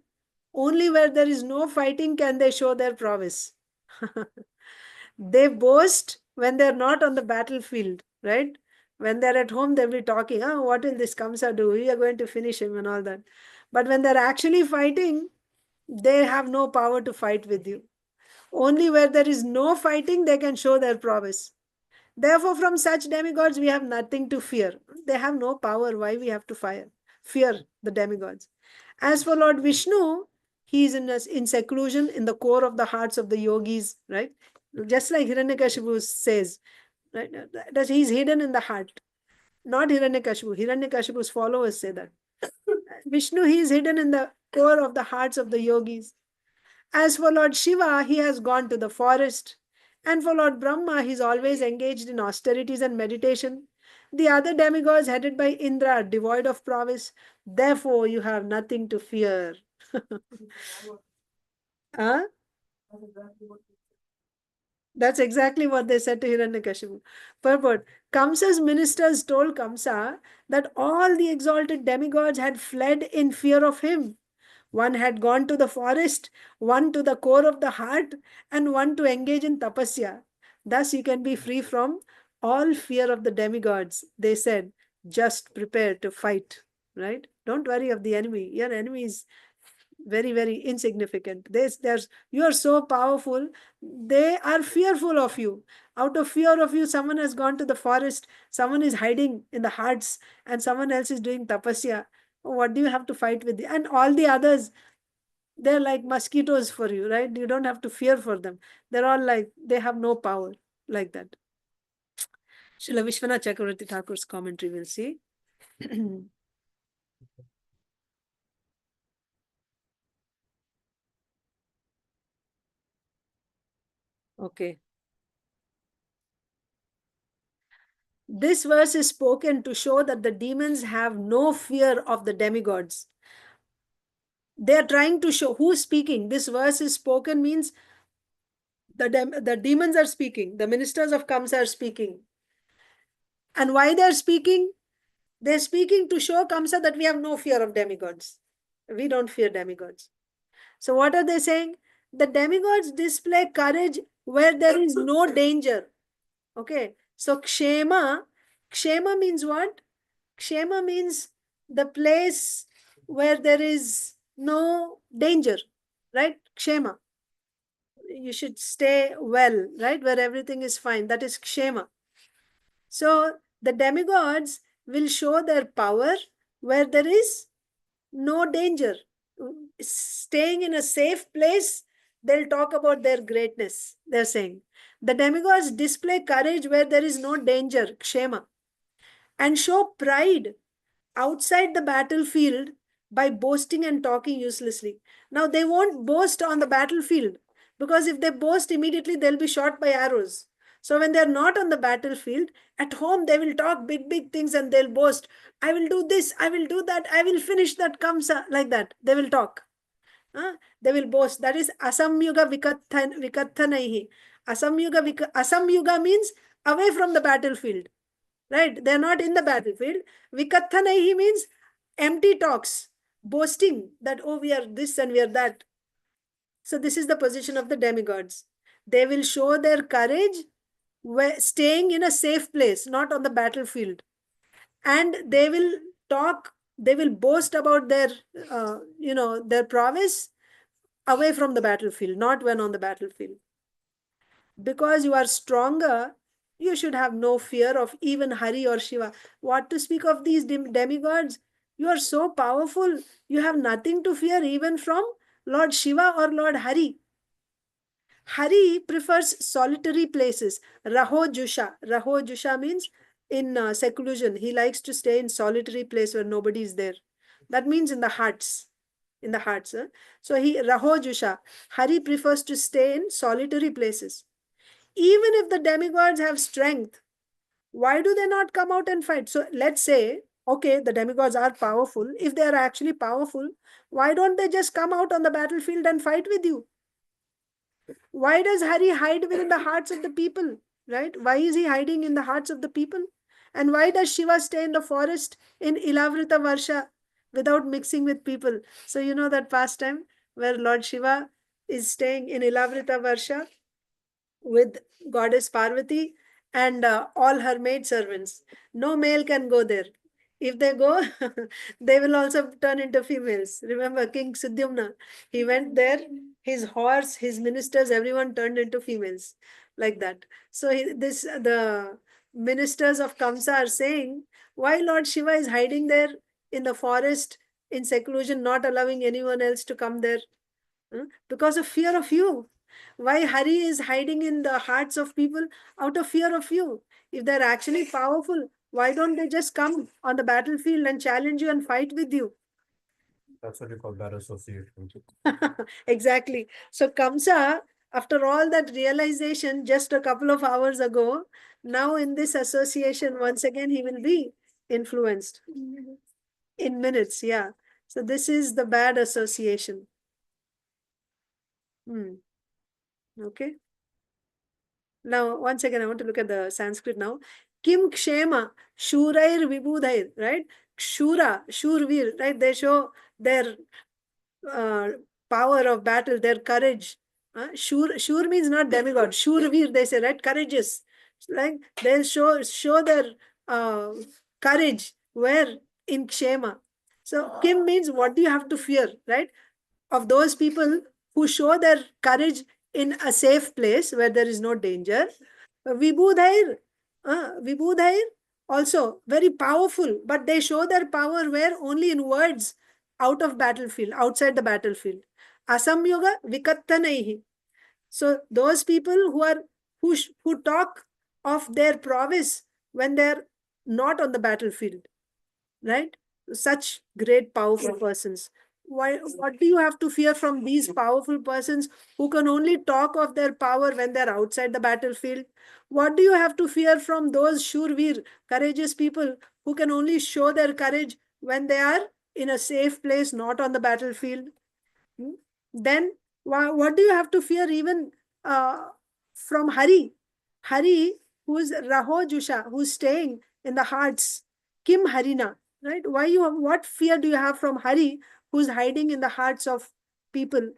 A: Only where there is no fighting can they show their prowess. They boast when they're not on the battlefield, right? When they're at home, they'll be talking, what will this Kamsa do? We are going to finish him and all that. But when they're actually fighting, they have no power to fight with you. Only where there is no fighting, they can show their prowess. Therefore, from such demigods, we have nothing to fear. They have no power. Why we have to fear the demigods? As for Lord Vishnu, he is in seclusion in the core of the hearts of the yogis, right? Just like Hiranyakashipu says, right? That he's hidden in the heart. Not Hiranyakashipu. Hiranyakashipu's followers say that. Vishnu, he is hidden in the core of the hearts of the yogis. As for Lord Shiva, he has gone to the forest. And for Lord Brahma, he is always engaged in austerities and meditation. The other demigods headed by Indra are devoid of prowess. Therefore, you have nothing to fear. Huh? That's exactly what they said to Hiranyakashipu. Purport. Kamsa's ministers told Kamsa that all the exalted demigods had fled in fear of him. One had gone to the forest, one to the core of the heart, and one to engage in tapasya. Thus, you can be free from all fear of the demigods. They said, just prepare to fight, right? Don't worry of the enemy. Your enemy is very, very insignificant. You are so powerful, they are fearful of you. Out of fear of you, someone has gone to the forest, someone is hiding in the hearts, and someone else is doing tapasya. What do you have to fight with? And all the others, they're like mosquitoes for you, right? You don't have to fear for them. They're all like, they have no power, like that. Srila Vishwanath Chakravarti Thakur's commentary, we'll see. Okay. This verse is spoken to show that the demons have no fear of the demigods. They are trying to show who's speaking. This verse is spoken means the demons are speaking. The ministers of Kamsa are speaking. And why they're speaking? They're speaking to show Kamsa that we have no fear of demigods. We don't fear demigods. So what are they saying? The demigods display courage where there is no danger. Okay. So kshema means what? Kshema means the place where there is no danger, right? Kshema. You should stay well, right? Where everything is fine. That is kshema. So the demigods will show their power where there is no danger. Staying in a safe place, they'll talk about their greatness. They're saying the demigods display courage where there is no danger, kshema, and show pride outside the battlefield by boasting and talking uselessly. Now, they won't boast on the battlefield because if they boast immediately, they'll be shot by arrows. So, when they're not on the battlefield, at home, they will talk big, big things and they'll boast. I will do this, I will do that, I will finish that kamsa, like that. They will talk. They will boast. That is asamyuga vikathanaihi. Asamyuga means away from the battlefield. Right? They're not in the battlefield. Vikathanaihi means empty talks, boasting that, oh, we are this and we are that. So this is the position of the demigods. They will show their courage staying in a safe place, not on the battlefield. And they will talk, they will boast about their prowess away from the battlefield, not when on the battlefield. Because you are stronger, you should have no fear of even Hari or Shiva. What to speak of these demigods? You are so powerful, you have nothing to fear even from Lord Shiva or Lord Hari. Hari prefers solitary places. Raho Jusha. Raho Jusha means in seclusion. He likes to stay in solitary place where nobody is there. That means in the hearts. In the hearts. So Raho Jusha. Hari prefers to stay in solitary places. Even if the demigods have strength, why do they not come out and fight? So let's say, okay, the demigods are powerful. If they are actually powerful, why don't they just come out on the battlefield and fight with you? Why does Hari hide within the hearts of the people? Right? Why is he hiding in the hearts of the people? And why does Shiva stay in the forest in Ilavrita Varsha without mixing with people? So you know that pastime where Lord Shiva is staying in Ilavrita Varsha with goddess Parvati and all her maid servants. No male can go there. If they go, they will also turn into females. Remember King Sudyumna, he went there, his horse, his ministers, everyone turned into females, like that. So the ministers of Kamsa are saying, why Lord Shiva is hiding there in the forest, in seclusion, not allowing anyone else to come there? Because of fear of you. Why Hari is hiding in the hearts of people? Out of fear of you. If they're actually powerful, why don't they just come on the battlefield and challenge you and fight with you?
B: That's what you call bad association.
A: Exactly. So Kamsa After all that realization just a couple of hours ago, now in this association, once again, he will be influenced in minutes. Yeah. So this is the bad association. Okay. Now, once again, I want to look at the Sanskrit now. Kim Kshema, Shurair Vibudhair, right? Shura, Shurvir, right? They show their uh, power of battle, their courage. Shur means not demigod. Shurvir, they say, right? Courageous. Like they'll show their courage where in Kshema. So Kim means what do you have to fear, right? Of those people who show their courage in a safe place where there is no danger. Vibudhair, Vibudhair also very powerful, but they show their power where only in words, out of battlefield, outside the battlefield. Asamyoga vikattanaihi. So those people who talk of their prowess when they're not on the battlefield, right? Such great, powerful persons. What do you have to fear from these powerful persons who can only talk of their power when they're outside the battlefield? What do you have to fear from those Shurvir, courageous people who can only show their courage when they are in a safe place, not on the battlefield? Hmm? Then what do you have to fear even from Hari? Hari, who's Raho Jusha, who's staying in the hearts. Kim Harina, right? What fear do you have from Hari, who's hiding in the hearts of people?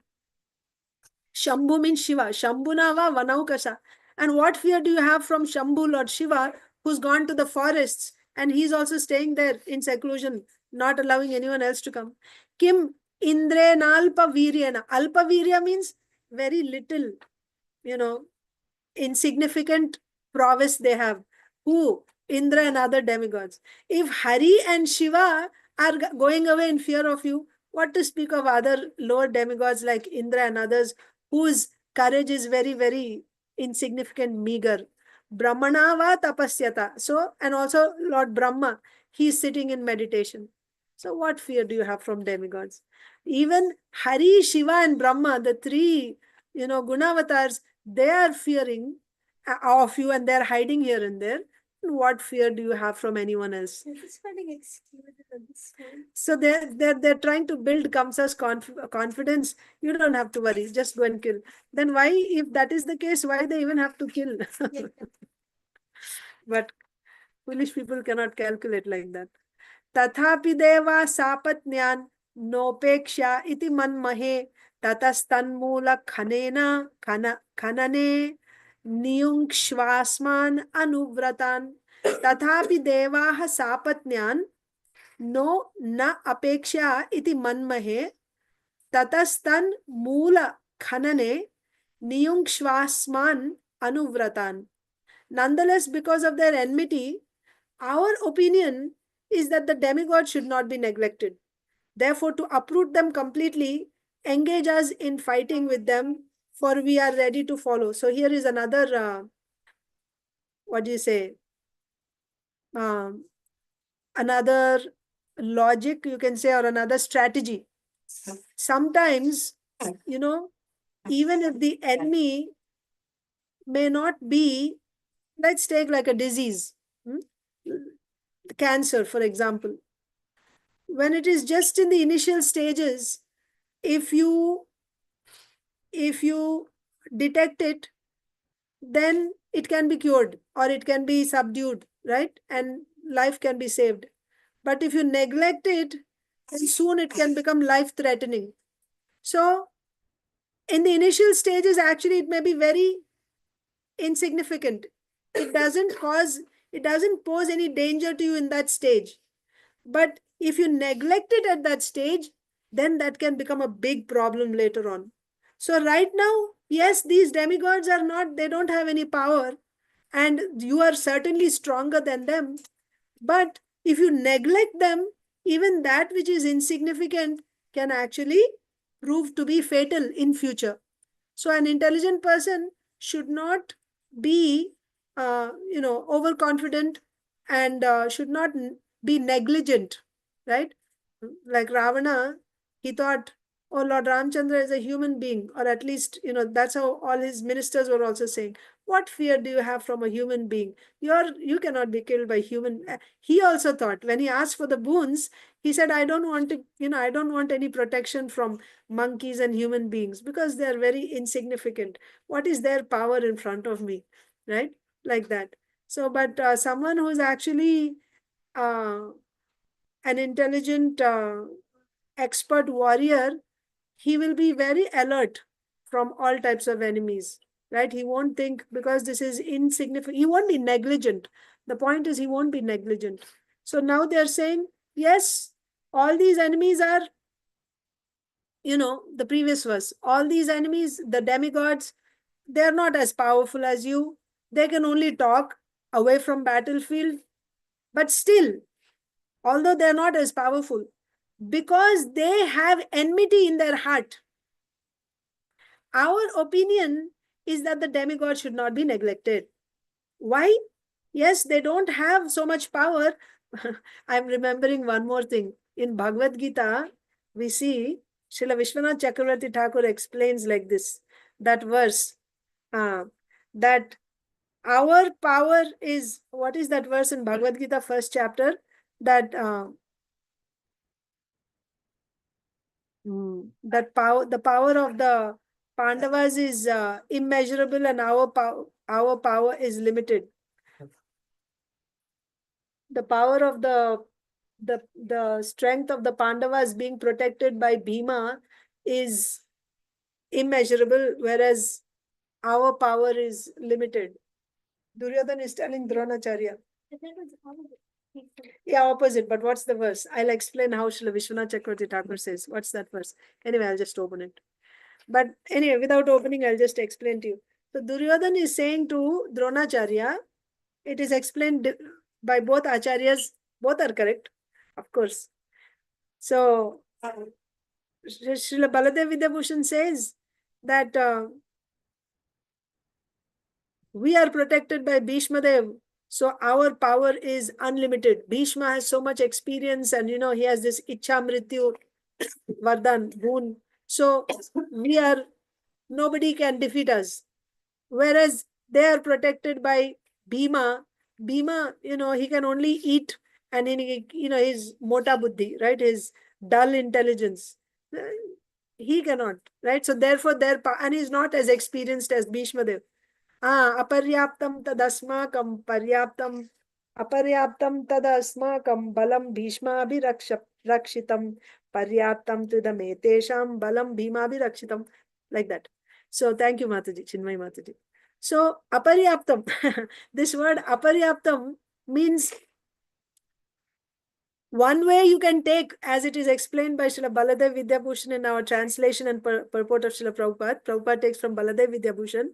A: Shambhu means Shiva. Shambhunava Vanaukasha. And what fear do you have from Shambhu, Lord Shiva, who's gone to the forests and he's also staying there in seclusion, not allowing anyone else to come? Kim Indrenalpa Viryana. Alpa Virya means very little, you know, insignificant prowess they have. Who? Indra and other demigods. If Hari and Shiva are going away in fear of you, what to speak of other lower demigods like Indra and others whose courage is very, very insignificant, meager. Brahmanava tapasyata. So, and also Lord Brahma, he's sitting in meditation. So, what fear do you have from demigods? Even Hari, Shiva, and Brahma, the three, Gunavatars, they are fearing of you and they're hiding here and there. What fear do you have from anyone else? So they're trying to build Kamsa's confidence. You don't have to worry, just go and kill. Then why, if that is the case, why they even have to kill? But foolish people cannot calculate like that. Tathapi deva sapatnyan nopeksha iti manmahe tatasthanmula khanane niyungshvasman anuvratan. Tathapi devaha sapatnyan no na apeksha iti manmahe tatastan mula khanane niyungshvasman anuvratan. Nonetheless, because of their enmity, our opinion is that the demigod should not be neglected. Therefore, to uproot them completely, engage us in fighting with them, for we are ready to follow. So here is another, what do you say, another logic, you can say, or another strategy. Sometimes, even if the enemy may not be, let's take like a disease, cancer, for example. When it is just in the initial stages, if you detect it, then it can be cured or it can be subdued, right? And life can be saved. But if you neglect it, then soon it can become life-threatening. So in the initial stages, actually, it may be very insignificant. It doesn't pose any danger to you in that stage. But if you neglect it at that stage, then that can become a big problem later on. So right now, yes, these demigods they don't have any power, and you are certainly stronger than them. But if you neglect them, even that which is insignificant can actually prove to be fatal in future. So an intelligent person should not be, overconfident and should not be negligent, right? Like Ravana, he thought, or Lord Ramchandra is a human being, or at least, that's how all his ministers were also saying. What fear do you have from a human being? You cannot be killed by human. He also thought, when he asked for the boons, he said, I don't want to, I don't want any protection from monkeys and human beings because they are very insignificant. What is their power in front of me? Right? Like that. So, but someone who's actually uh, an intelligent, expert warrior, he will be very alert from all types of enemies, right? He won't think because this is insignificant. He won't be negligent. The point is, he won't be negligent. So now they're saying, yes, all these enemies are, the previous verse, all these enemies, the demigods, they're not as powerful as you. They can only talk away from battlefield, but still, although they're not as powerful, because they have enmity in their heart, our opinion is that the demigod should not be neglected. Why? Yes, they don't have so much power. I'm remembering one more thing. In Bhagavad Gita, we see Srila Vishwanath Chakravarti Thakur explains like this, that verse, that our power is, what is that verse in Bhagavad Gita, first chapter? That that power, the power of the Pandavas is immeasurable, and our power is limited. The power of the strength of the Pandavas being protected by Bhima is immeasurable, whereas our power is limited. Duryodhana is telling Dronacharya. Yeah, opposite. But what's the verse? I'll explain how Srila Vishwanath Chakravarti Thakur says. What's that verse? Anyway, I'll just open it. But anyway, without opening, I'll just explain to you. So Duryodhana is saying to Dronacharya, it is explained by both acharyas, both are correct, of course. So Srila Baladev Vidyabhushan says that we are protected by Bhishma Dev, so our power is unlimited. Bhishma has so much experience, and he has this Ichha Mrityu Vardhan boon. So nobody can defeat us. Whereas they are protected by Bhima. Bhima, he can only eat, and his mota buddhi, right? His dull intelligence. He cannot, right? So therefore, and he's not as experienced as Bhishma Dev. Aparyaptam tadasmakam paryaptam aparyaptam tadasmakam balam rakshitam paryaptam tudametesham balam rakshitam. Like that. So thank you, Mataji, Chinmay Mataji. So aparyaptam, this word aparyaptam means one way you can take, as it is explained by Srila Baladev Vidyabhushan in our translation and purport of Srila Prabhupada. Prabhupada takes from Baladev Vidyabhushan,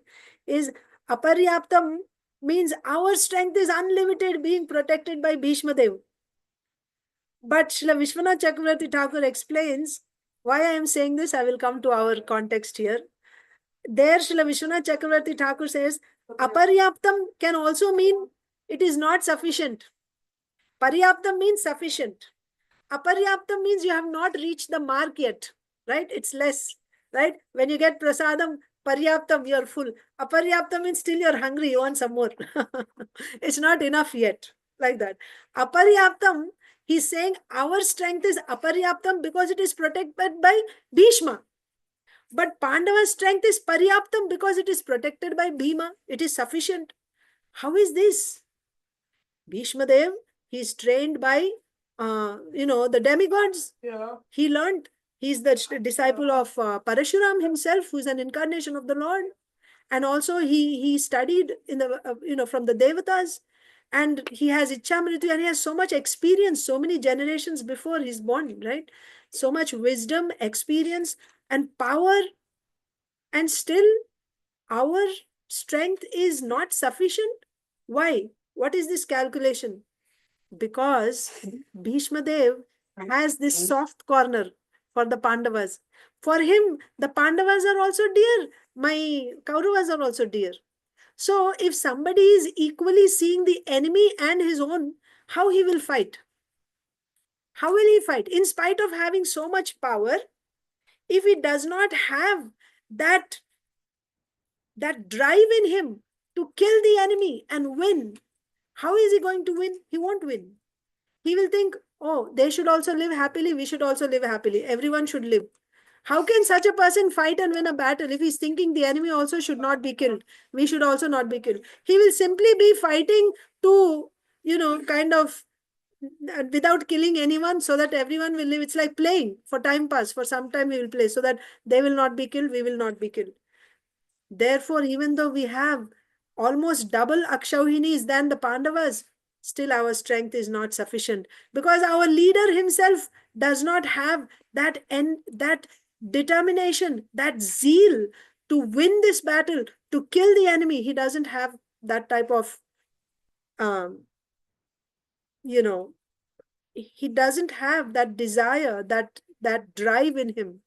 A: is aparyaptam means our strength is unlimited, being protected by Bhishma Dev. But Srila Vishwanath Chakravarti Thakur explains why I am saying this. I will come to our context here. There, Srila Vishwanath Chakravarti Thakur says, aparyaptam can also mean it is not sufficient. Paryaptam means sufficient. Aparyaptam means you have not reached the mark yet, right? It's less, right? When you get prasadam, paryaptam, you're full. Aparyaptam means still you're hungry, you want some more. It's not enough yet, like that. Aparyaptam, he's saying our strength is aparyaptam because it is protected by Bhishma. But Pandava's strength is paryaptam because it is protected by Bhima. It is sufficient. How is this? Bhishma Dev, he's trained by, the demigods. Yeah. He learned. He's the disciple of Parashuram himself, who's an incarnation of the Lord. And also he studied in the, from the Devatas. And he has Ichamriti, and he has so much experience, so many generations before he's born, right? So much wisdom, experience, and power. And still, our strength is not sufficient. Why? What is this calculation? Because Bhishma Dev has this soft corner for the Pandavas. For him, the Pandavas are also dear. My Kauravas are also dear. So if somebody is equally seeing the enemy and his own, how he will fight? How will he fight? In spite of having so much power, if he does not have that drive in him to kill the enemy and win, how is he going to win? He won't win. He will think, oh, they should also live happily, we should also live happily, everyone should live. How can such a person fight and win a battle if he's thinking the enemy also should not be killed, we should also not be killed? He will simply be fighting to, kind of without killing anyone, so that everyone will live. It's like playing for time pass. For some time we will play so that they will not be killed, we will not be killed. Therefore, even though we have almost double Akshauhinis than the Pandavas, still our strength is not sufficient, because our leader himself does not have that determination, that zeal to win this battle, to kill the enemy. He doesn't have that type of, um, you know, he doesn't have that desire, that drive in him.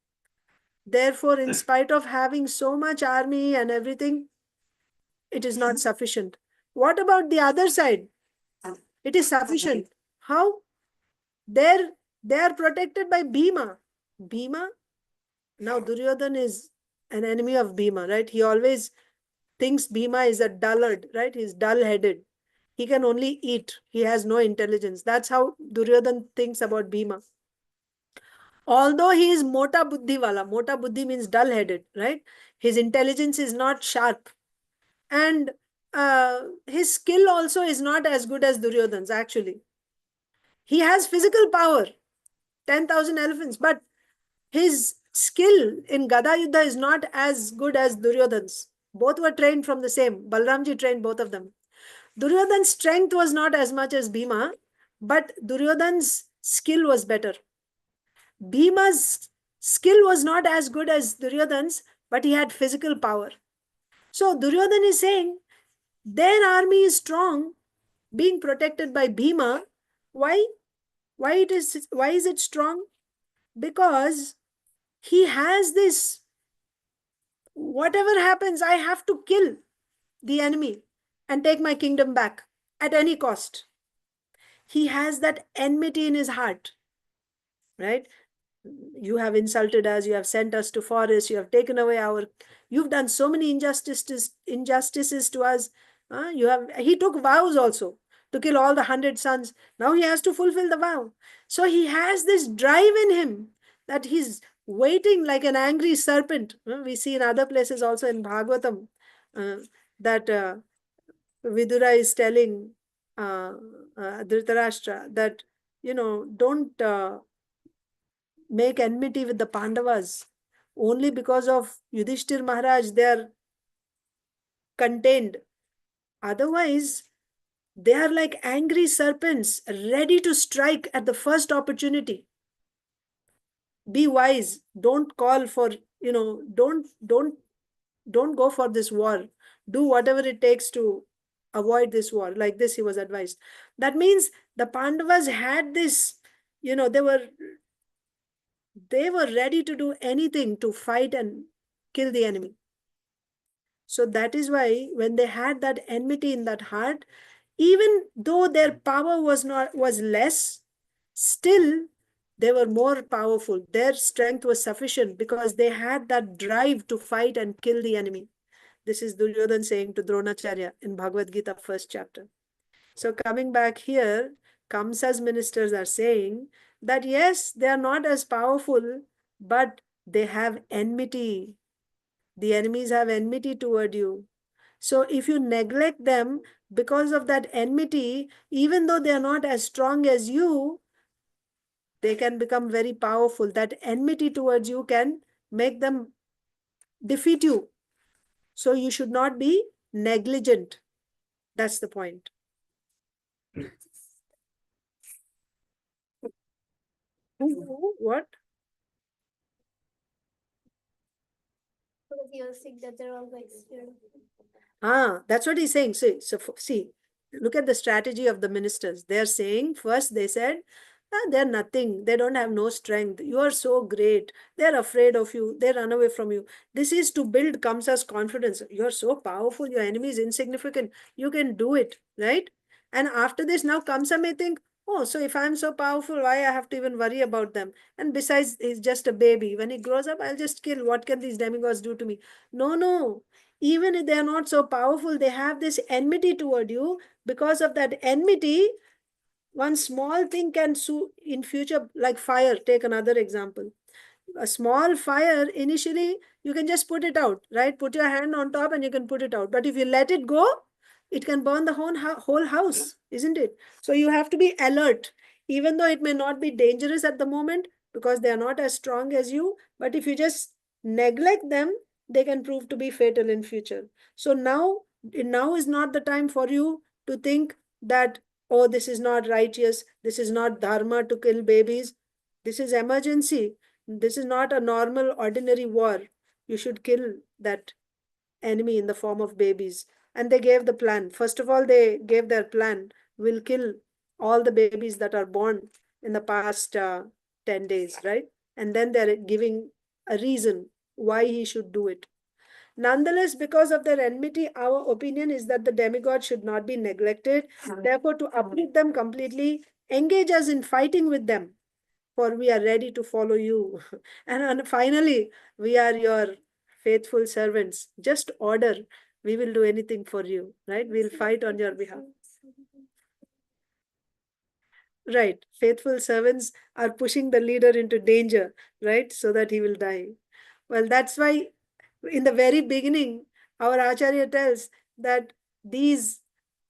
A: Therefore, in spite of having so much army and everything, it is not sufficient. What about the other side? It is sufficient. How? They're, they are protected by Bhima. Bhima? Now Duryodhana is an enemy of Bhima, right? He always thinks Bhima is a dullard, right? He's dull-headed. He can only eat. He has no intelligence. That's how Duryodhana thinks about Bhima. Although he is mota buddhi wala. Mota buddhi means dull-headed, right? His intelligence is not sharp. And his skill also is not as good as Duryodhana's, actually. He has physical power, 10,000 elephants, but his skill in Gada Yuddha is not as good as Duryodhana's. Both were trained from the same. Balramji trained both of them. Duryodhana's strength was not as much as Bhima, but Duryodhana's skill was better. Bhima's skill was not as good as Duryodhana's, but he had physical power. So Duryodhana is saying, their army is strong, being protected by Bhima. Why? Why is it strong? Because he has this, whatever happens, I have to kill the enemy and take my kingdom back at any cost. He has that enmity in his heart, right? You have insulted us, you have sent us to forest, you have taken away you've done so many injustices to us. He took vows also to kill all the 100 sons. Now he has to fulfill the vow. So he has this drive in him that he's waiting like an angry serpent. We see in other places also in Bhagavatam that Vidura is telling Dhritarashtra that, don't make enmity with the Pandavas. Only because of Yudhishthir Maharaj, they are contained. Otherwise, they are like angry serpents, ready to strike at the first opportunity. Be wise. Don't call for, don't go for this war. Do whatever it takes to avoid this war. Like this, he was advised. That means the Pandavas had this, they were ready to do anything to fight and kill the enemy. So that is why when they had that enmity in that heart, even though their power was less, still they were more powerful. Their strength was sufficient because they had that drive to fight and kill the enemy. This is Duryodhana saying to Dronacharya in Bhagavad Gita, first chapter. So coming back here, Kamsa's ministers are saying that yes, they are not as powerful, but they have enmity. The enemies have enmity toward you. So if you neglect them because of that enmity, even though they are not as strong as you, they can become very powerful. That enmity towards you can make them defeat you. So you should not be negligent. That's the point. What?
B: Because he was sick, that they're all like scared.
A: That's what he's saying. See, look at the strategy of the ministers. They're saying, first they said, they're nothing. They don't have no strength. You are so great. They're afraid of you. They run away from you. This is to build Kamsa's confidence. You're so powerful. Your enemy is insignificant. You can do it, right? And after this, now Kamsa may think, Oh, so if I'm so powerful, why I have to even worry about them? And besides, he's just a baby. When he grows up, I'll just kill. What can these demigods do to me? No, no. Even if they are not so powerful, they have this enmity toward you. Because of that enmity, one small thing can sue in future, like fire. Take another example. A small fire, initially you can just put it out, right? Put your hand on top and you can put it out, but if you let it go, it can burn the whole house, isn't it? So you have to be alert, even though it may not be dangerous at the moment because they are not as strong as you, but if you just neglect them, they can prove to be fatal in future. So now is not the time for you to think that, oh, this is not righteous, this is not dharma to kill babies. This is emergency. This is not a normal, ordinary war. You should kill that enemy in the form of babies. And they gave the plan. First of all, they gave their plan. We'll kill all the babies that are born in the past 10 days, right? And then they're giving a reason why he should do it. Nonetheless, because of their enmity, our opinion is that the demigod should not be neglected. Therefore, to uproot them completely, engage us in fighting with them, for we are ready to follow you. And finally, we are your faithful servants. Just order. We will do anything for you, right? We'll fight on your behalf. Right. Faithful servants are pushing the leader into danger, right? So that he will die. Well, that's why in the very beginning, our Acharya tells that these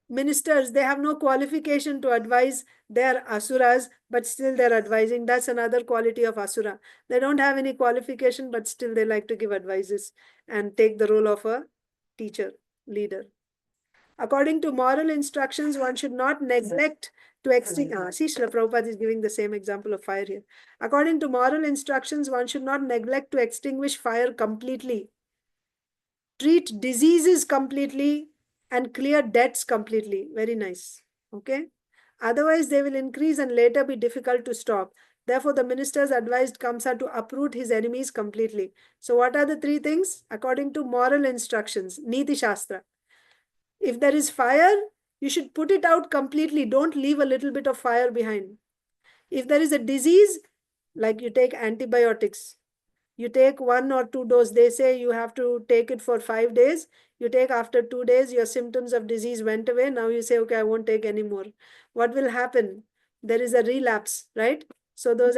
A: ministers, they have no qualification to advise. They're asuras, but still they're advising. That's another quality of asura. They don't have any qualification, but still they like to give advices and take the role of a teacher, leader. According to moral instructions, one should not neglect to extinguish. See, Srila Prabhupada is giving the same example of fire here. According to moral instructions, one should not neglect to extinguish fire completely, treat diseases completely, and clear debts completely. Very nice. Okay. Otherwise, they will increase and later be difficult to stop. Therefore, the ministers advised Kamsa to uproot his enemies completely. So, what are the three things? According to moral instructions, Niti Shastra. If there is fire, you should put it out completely. Don't leave a little bit of fire behind. If there is a disease, like you take antibiotics, you take 1 or 2 doses. They say you have to take it for 5 days. You take after 2 days, your symptoms of disease went away. Now you say, okay, I won't take anymore. What will happen? There is a relapse, right? So those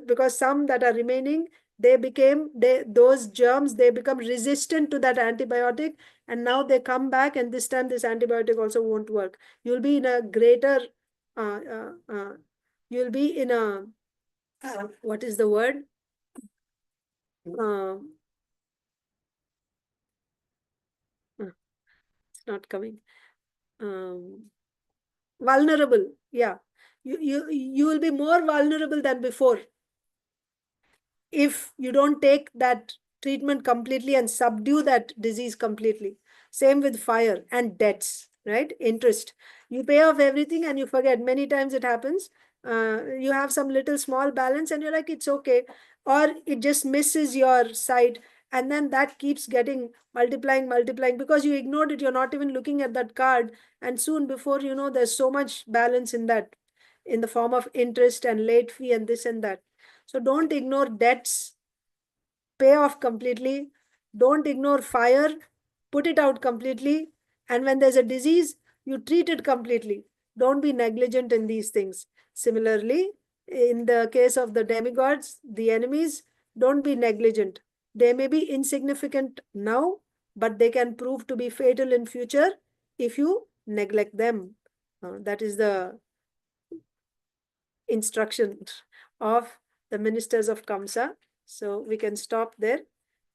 A: because some that are remaining, those germs, they become resistant to that antibiotic, and now they come back, and this time this antibiotic also won't work. You'll be in a greater, uh, uh, uh, you'll be in a, what is the word? Uh, it's not coming. Vulnerable. Yeah. You will be more vulnerable than before if you don't take that treatment completely and subdue that disease completely. Same with fire and debts, right? Interest. You pay off everything and you forget. Many times it happens. You have some little small balance and you're like, it's okay. Or it just misses your sight. And then that keeps getting multiplying because you ignored it. You're not even looking at that card. And soon before you know, there's so much balance in that, in the form of interest and late fee and this and that. So don't ignore debts, pay off completely. Don't ignore fire, put it out completely. And when there's a disease, you treat it completely. Don't be negligent in these things. Similarly, in the case of the demigods, the enemies, don't be negligent. They may be insignificant now, but they can prove to be fatal in future if you neglect them. That is the instruction of the ministers of Kamsa. So we can stop there.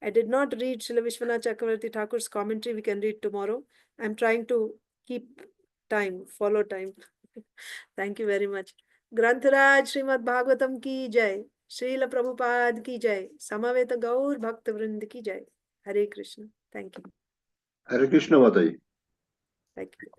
A: I did not read Srila Vishwanath Chakravarti Thakur's commentary. We can read tomorrow. I'm trying to keep time, follow time. Thank you very much. Grantharaj Srimad Bhagavatam ki jai. Srila Prabhupada ki jai. Samaveta Gaur Bhakta Vrind ki jai. Hare Krishna. Thank you.
C: Hare Krishna Mataji.
A: Thank you.